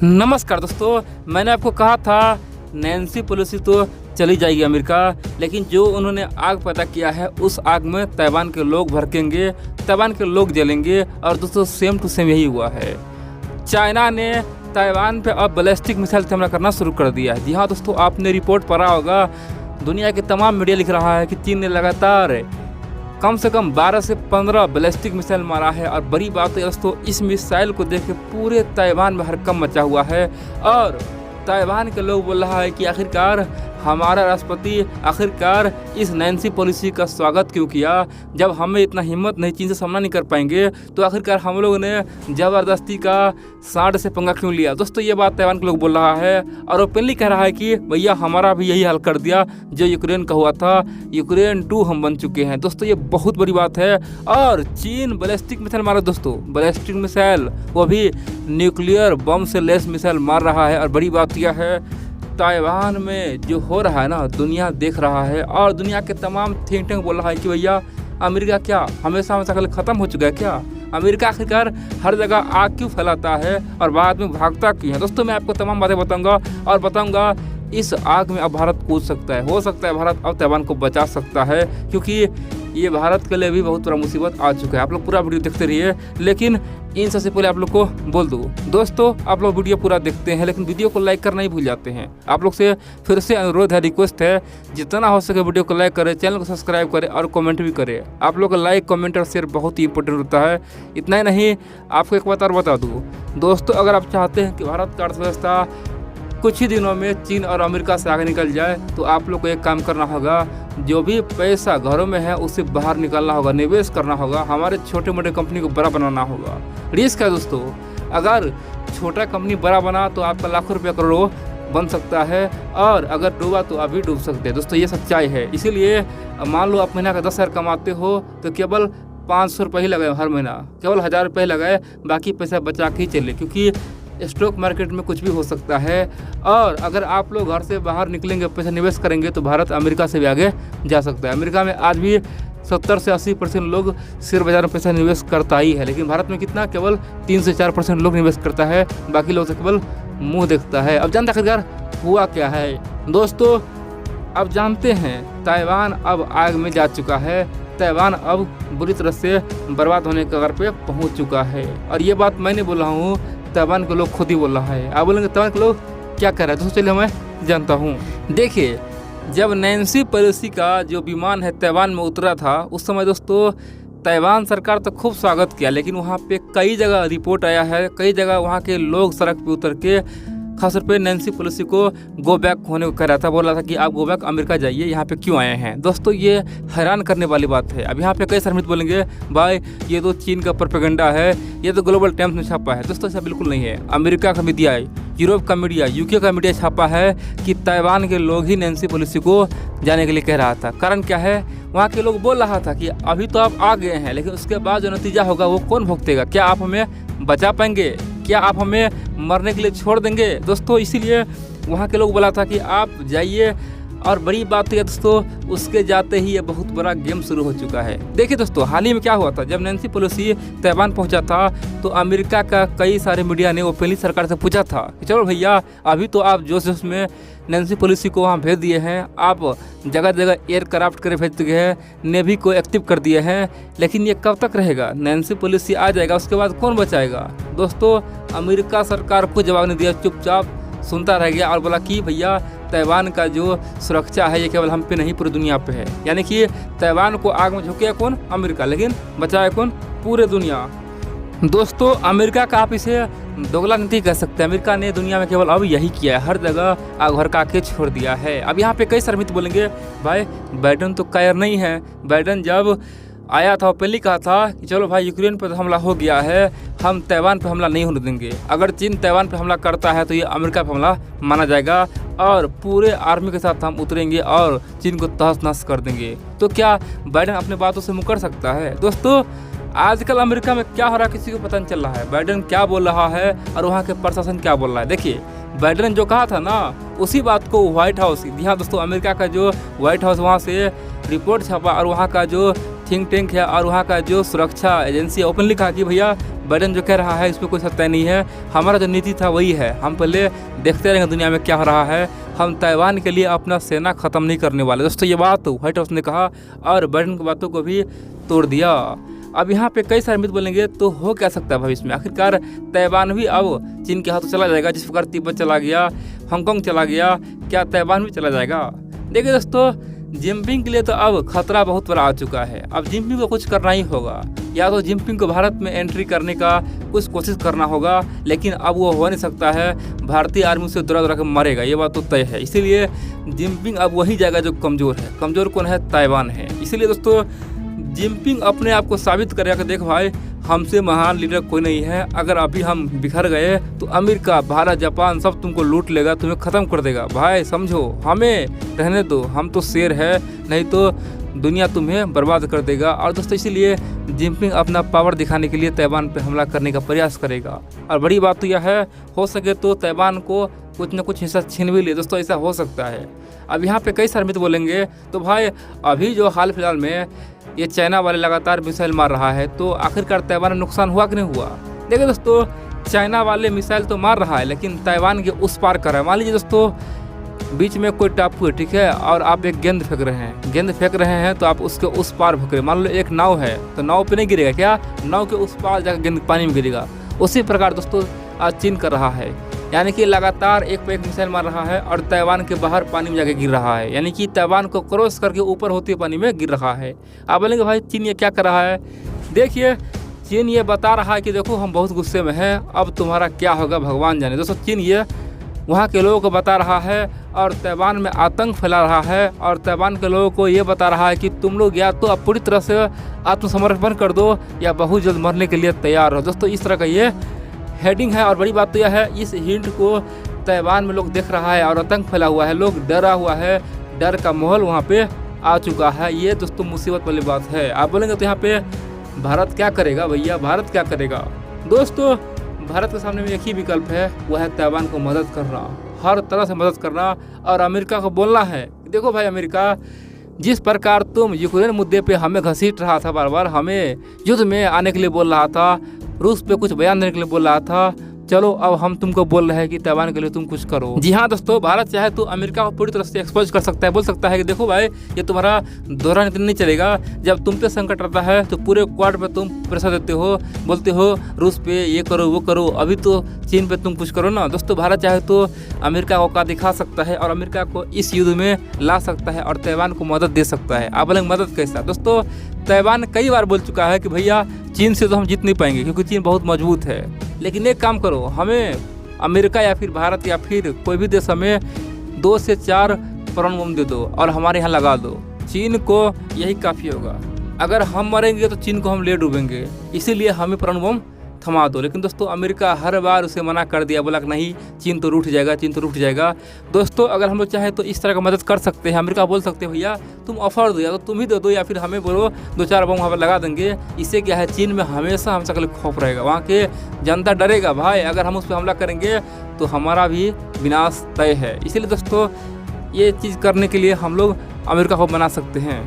नमस्कार दोस्तों, मैंने आपको कहा था नैन्सी पेलोसी तो चली जाएगी अमेरिका, लेकिन जो उन्होंने आग पैदा किया है उस आग में ताइवान के लोग भड़केंगे, ताइवान के लोग जलेंगे। और दोस्तों सेम टू सेम यही हुआ है। चाइना ने ताइवान पे अब बैलिस्टिक मिसाइल से हमला करना शुरू कर दिया है। जी हाँ दोस्तों, आपने रिपोर्ट पढ़ा होगा, दुनिया के तमाम मीडिया लिख रहा है कि चीन ने लगातार कम से कम 12 से 15 बैलिस्टिक मिसाइल मारा है। और बड़ी बात है दोस्तों, इस मिसाइल को देख के पूरे ताइवान में हड़कंप मचा हुआ है। और ताइवान के लोग बोल रहा है कि आखिरकार हमारा राष्ट्रपति आखिरकार इस नैन्सी पेलोसी का स्वागत क्यों किया। जब हमें इतना हिम्मत नहीं, चीन से सामना नहीं कर पाएंगे, तो आखिरकार हम लोगों ने ज़बरदस्ती का सांड से पंगा क्यों लिया। दोस्तों ये बात ताइवान के लोग बोल रहा है और ओपनली कह रहा है कि भैया हमारा भी यही हाल कर दिया जो यूक्रेन का हुआ था, यूक्रेन 2 हम बन चुके हैं। दोस्तों ये बहुत बड़ी बात है। और चीन बैलिस्टिक मिसाइल मारा दोस्तों, बैलिस्टिक मिसाइल, वो भी न्यूक्लियर बम से लेस मिसाइल मार रहा है। और बड़ी बात यह है, ताइवान में जो हो रहा है ना, दुनिया देख रहा है। और दुनिया के तमाम थिंक टैंक बोल रहा है कि भैया अमेरिका क्या हमेशा ख़त्म हो चुका है क्या। अमेरिका आखिरकार हर जगह आग क्यों फैलाता है और बाद में भागता क्यों है। दोस्तों मैं आपको तमाम बातें बताऊंगा और बताऊंगा इस आग में अब भारत कूद सकता है। हो सकता है भारत अब ताइवान को बचा सकता है, क्योंकि ये भारत के लिए भी बहुत बड़ा मुसीबत आ चुका है। आप लोग पूरा वीडियो देखते रहिए। लेकिन इन सबसे पहले आप लोग को बोल दूँ दोस्तों, आप लोग वीडियो पूरा देखते हैं लेकिन वीडियो को लाइक करना ही भूल जाते हैं। आप लोग से फिर से अनुरोध है, रिक्वेस्ट है, जितना हो सके वीडियो को लाइक करें, चैनल को सब्सक्राइब करें और कमेंट भी करें। आप लोग का लाइक, कमेंट और शेयर बहुत ही इंपॉर्टेंट होता है। इतना ही नहीं, आपको एक बात और बता दूँ दोस्तों, अगर आप चाहते हैं कि भारत का अर्थव्यवस्था कुछ ही दिनों में चीन और अमेरिका से आगे निकल जाए, तो आप लोग को एक काम करना होगा, जो भी पैसा घरों में है उसे बाहर निकालना होगा, निवेश करना होगा, हमारे छोटे मोटे कंपनी को बड़ा बनाना होगा। रिस्क है दोस्तों, अगर छोटा कंपनी बड़ा बना तो आपका लाखों रुपया करोड़ों बन सकता है, और अगर डूबा तो अभी डूब सकते हैं। दोस्तों ये सच्चाई है। इसीलिए मान लो आप महीना का 10,000 कमाते हो तो केवल 500 रुपये ही लगाए हर महीना, केवल 1000 रुपये लगाए, बाकी पैसा बचा के ही चले, क्योंकि स्टॉक मार्केट में कुछ भी हो सकता है। और अगर आप लोग घर से बाहर निकलेंगे, पैसा निवेश करेंगे, तो भारत अमेरिका से भी आगे जा सकता है। अमेरिका में आज भी 70 से 80% लोग शेयर बाजार में पैसा निवेश करता ही है, लेकिन भारत में कितना, केवल 3 से 4% लोग निवेश करता है, बाकी लोग से केवल मुँह देखता है। अब जानते आखिरकार हुआ क्या है दोस्तों, अब जानते हैं ताइवान अब आग में जा चुका है। ताइवान अब बुरी तरह से बर्बाद होने के कगार पे पहुंच चुका है। और ये बात मैं नहीं बोल रहा हूँ, ताइवान के लोग खुद ही बोल रहा है। आप बोलेंगे ताइवान के लोग क्या कर रहे हैं, दोस्तों चलिए मैं जानता हूँ। देखिए, जब नैन्सी पेलोसी का जो विमान है ताइवान में उतरा था, उस समय दोस्तों ताइवान सरकार तो खूब स्वागत किया, लेकिन वहाँ पे कई जगह रिपोर्ट आया है, कई जगह वहाँ के लोग सड़क पे उतर के खासतौर पे नैन्सी पेलोसी को गो बैक होने को कह रहा था, बोल रहा था कि आप गो बैक अमेरिका जाइए, यहाँ पे क्यों आए हैं। दोस्तों ये हैरान करने वाली बात है। अब यहाँ पे कई सारे मित्र बोलेंगे भाई ये तो चीन का प्रोपेगेंडा है, ये तो ग्लोबल टाइम्स में छापा है। दोस्तों ऐसा बिल्कुल नहीं है। अमेरिका का मीडिया, यूरोप का मीडिया, यूके का मीडिया छापा है कि ताइवान के लोग ही नैन्सी पेलोसी को जाने के लिए कह रहा था। कारण क्या है, वहाँ के लोग बोल रहा था कि अभी तो आप आ गए हैं, लेकिन उसके बाद जो नतीजा होगा वो कौन भुगतेगा। क्या आप हमें बचा पाएंगे, क्या आप हमें मरने के लिए छोड़ देंगे। दोस्तों इसीलिए वहाँ के लोग बोला था कि आप जाइए। और बड़ी बात है दोस्तों, उसके जाते ही ये बहुत बड़ा गेम शुरू हो चुका है। देखिए दोस्तों, हाल ही में क्या हुआ था, जब नैन्सी पेलोसी ताइवान पहुंचा था तो अमेरिका का कई सारे मीडिया ने ओपनली सरकार से पूछा था कि चलो भैया अभी तो आप जोश जोश में नैन्सी पेलोसी को वहाँ भेज दिए हैं, आप जगह जगह एयरक्राफ्ट कर भेज चुके हैं, नेवी को एक्टिव कर दिए हैं, लेकिन ये कब तक रहेगा। नैन्सी पेलोसी आ जाएगा, उसके बाद कौन बचाएगा। दोस्तों अमेरिका सरकार को जवाब नहीं दिया, चुपचाप सुनता रह गया और बोला कि भैया ताइवान का जो सुरक्षा है ये केवल हम पे नहीं पूरी दुनिया पे है। यानी कि ताइवान को आग में झोंके कौन, अमेरिका, लेकिन बचाए कौन, पूरे दुनिया। दोस्तों अमेरिका का आप इसे दोगला नीति कह सकते हैं। अमेरिका ने दुनिया में केवल अब यही किया है, हर जगह आग भड़का के छोड़ दिया है। अब यहाँ पे कई सारे मित्र बोलेंगे भाई बाइडन तो कायर नहीं है। बाइडन जब आया था पहले कहा था कि चलो भाई यूक्रेन पर तो हमला हो गया है, हम ताइवान पर हमला नहीं होने देंगे। अगर चीन ताइवान पर हमला करता है तो ये अमेरिका पर हमला माना जाएगा और पूरे आर्मी के साथ हम उतरेंगे और चीन को तहस नहस कर देंगे। तो क्या बाइडन अपने बातों से मुकर सकता है। दोस्तों आजकल अमेरिका में क्या हो रहा है किसी को पता नहीं चल रहा है। बाइडन क्या बोल रहा है और वहाँ के प्रशासन क्या बोल रहा है। देखिए बाइडन जो कहा था ना, उसी बात को व्हाइट हाउस, जी हाँ दोस्तों, अमेरिका का जो व्हाइट हाउस वहाँ से रिपोर्ट छपा और वहाँ का जो थिंक टैंक है और वहाँ का जो सुरक्षा एजेंसी ओपनली कहा कि भैया बाइडेन जो कह रहा है इसमें कोई सत्य नहीं है। हमारा जो नीति था वही है, हम पहले देखते रहेंगे दुनिया में क्या हो रहा है, हम ताइवान के लिए अपना सेना ख़त्म नहीं करने वाले। दोस्तों ये बात व्हाइट हाउस ने कहा और बाइडेन की बातों को भी तोड़ दिया। अब यहाँ पे कई सारे मित बोलेंगे तो हो क्या सकता है भविष्य में, आखिरकार ताइवान भी अब चीन के हाथों चला जाएगा, जिस प्रकार तिब्बत चला गया, हांगकांग चला गया, क्या ताइवान भी चला जाएगा। देखिए दोस्तों, जिनपिंग के लिए तो अब खतरा बहुत बड़ा आ चुका है। अब जिनपिंग को कुछ करना ही होगा, या तो जिनपिंग को भारत में एंट्री करने का कुछ कोशिश करना होगा, लेकिन अब वो हो नहीं सकता है, भारतीय आर्मी से दौड़ा के मरेगा, ये बात तो तय है। इसीलिए जिनपिंग अब वही जाएगा जो कमज़ोर है। कमज़ोर कौन है? ताइवान है। इसीलिए दोस्तों जिनपिंग अपने आप को साबित करेगा कि देख भाई, हमसे महान लीडर कोई नहीं है। अगर अभी हम बिखर गए तो अमेरिका, भारत, जापान सब तुमको लूट लेगा, तुम्हें ख़त्म कर देगा। भाई समझो, हमें रहने दो, हम तो शेर है, नहीं तो दुनिया तुम्हें बर्बाद कर देगा। और दोस्तों इसीलिए जिनपिंग अपना पावर दिखाने के लिए ताइवान पर हमला करने का प्रयास करेगा। और बड़ी बात तो यह है, हो सके तो ताइवान को कुछ न कुछ हिस्सा छीन भी ले। दोस्तों ऐसा हो सकता है। अब यहाँ पे कई सारे मित्र बोलेंगे तो भाई अभी जो हाल फिलहाल में ये चाइना वाले लगातार मिसाइल मार रहा है, तो आखिरकार ताइवान में नुकसान हुआ कि नहीं हुआ? देखिए दोस्तों, चाइना वाले मिसाइल तो मार रहा है, लेकिन ताइवान के उस पार कर रहा है। मान लीजिए दोस्तों, बीच में कोई टापू है, ठीक है, और आप एक गेंद फेंक रहे हैं, तो आप उसके उस पार फेंक रहे हैं। मान लो एक नाव है, तो नाव पे नहीं गिरेगा क्या? नाव के उस पार जाकर गेंद पानी में गिरेगा। उसी प्रकार दोस्तों आज चीन कर रहा है, यानी कि लगातार एक पे एक मिसाइल मार रहा है और ताइवान के बाहर पानी में जाके गिर रहा है, यानी कि ताइवान को क्रॉस करके ऊपर होते हुए पानी में गिर रहा है। आप बोलेंगे भाई चीन ये क्या कर रहा है? देखिए, चीन ये बता रहा है कि देखो हम बहुत गुस्से में हैं, अब तुम्हारा क्या होगा भगवान जाने। दोस्तों चीन ये वहाँ के लोगों को बता रहा है और ताइवान में आतंक फैला रहा है, और ताइवान के लोगों को ये बता रहा है कि तुम लोग या तो अब पूरी तरह से आत्मसमर्पण कर दो या बहुत जल्द मरने के लिए तैयार हो। दोस्तों इस तरह का ये हेडिंग है। और बड़ी बात तो यह है, इस हिंट को ताइवान में लोग देख रहा है और आतंक फैला हुआ है, लोग डरा हुआ है, डर का माहौल वहाँ पे आ चुका है। ये दोस्तों मुसीबत वाली बात है। आप बोलेंगे तो यहाँ पे भारत क्या करेगा? भैया भारत क्या करेगा? दोस्तों भारत के सामने में एक ही विकल्प है, वह है ताइवान को मदद करना, हर तरह से मदद करना। और अमेरिका को बोलना है, देखो भाई अमेरिका, जिस प्रकार तुम यूक्रेन मुद्दे पे हमें घसीट रहा था, बार बार हमें युद्ध में आने के लिए बोल रहा था, रूस पे कुछ बयान देने के लिए बोल रहा था, चलो अब हम तुमको बोल रहे हैं कि ताइवान के लिए तुम कुछ करो। जी हाँ दोस्तों, भारत चाहे तो अमेरिका को पूरी तरह से एक्सपोज कर सकता है, बोल सकता है कि देखो भाई ये तुम्हारा दोहरा नीति नहीं चलेगा। जब तुम पे संकट आता है तो पूरे क्वाड पे तुम प्रेशर देते हो, बोलते हो रूस पे ये करो वो करो, अभी तो चीन पे तुम कुछ करो ना। दोस्तों भारत चाहे तो अमेरिका को औकात दिखा सकता है और अमेरिका को इस युद्ध में ला सकता है और ताइवान को मदद दे सकता है। आप बोलेंगे मदद कैसा? दोस्तों ताइवान कई बार बोल चुका है कि भैया चीन से तो हम जीत नहीं पाएंगे क्योंकि चीन बहुत मजबूत है, लेकिन एक काम करो, हमें अमेरिका या फिर भारत या फिर कोई भी देश हमें 2 से 4 परमाणु बम दे दो और हमारे यहाँ लगा दो, चीन को यही काफ़ी होगा। अगर हम मरेंगे तो चीन को हम ले डूबेंगे, इसीलिए हमें परमाणु बम थमा दो। लेकिन दोस्तों अमेरिका हर बार उसे मना कर दिया, बोला कि नहीं चीन तो रूठ जाएगा, चीन तो रूठ जाएगा। दोस्तों अगर हम लोग चाहे तो इस तरह का मदद कर सकते हैं। अमेरिका बोल सकते हैं भैया तुम ऑफर दो, या तो तुम ही दे दो या फिर हमें बोलो 2-4 बम वहाँ पर लगा देंगे। इससे क्या है, चीन में हमेशा हमसे कल खौफ रहेगा, वहाँ के जनता डरेगा भाई, अगर हम उस पर हमला करेंगे तो हमारा भी विनाश तय है। इसीलिए दोस्तों ये चीज़ करने के लिए हम लोग अमेरिका को मना सकते हैं।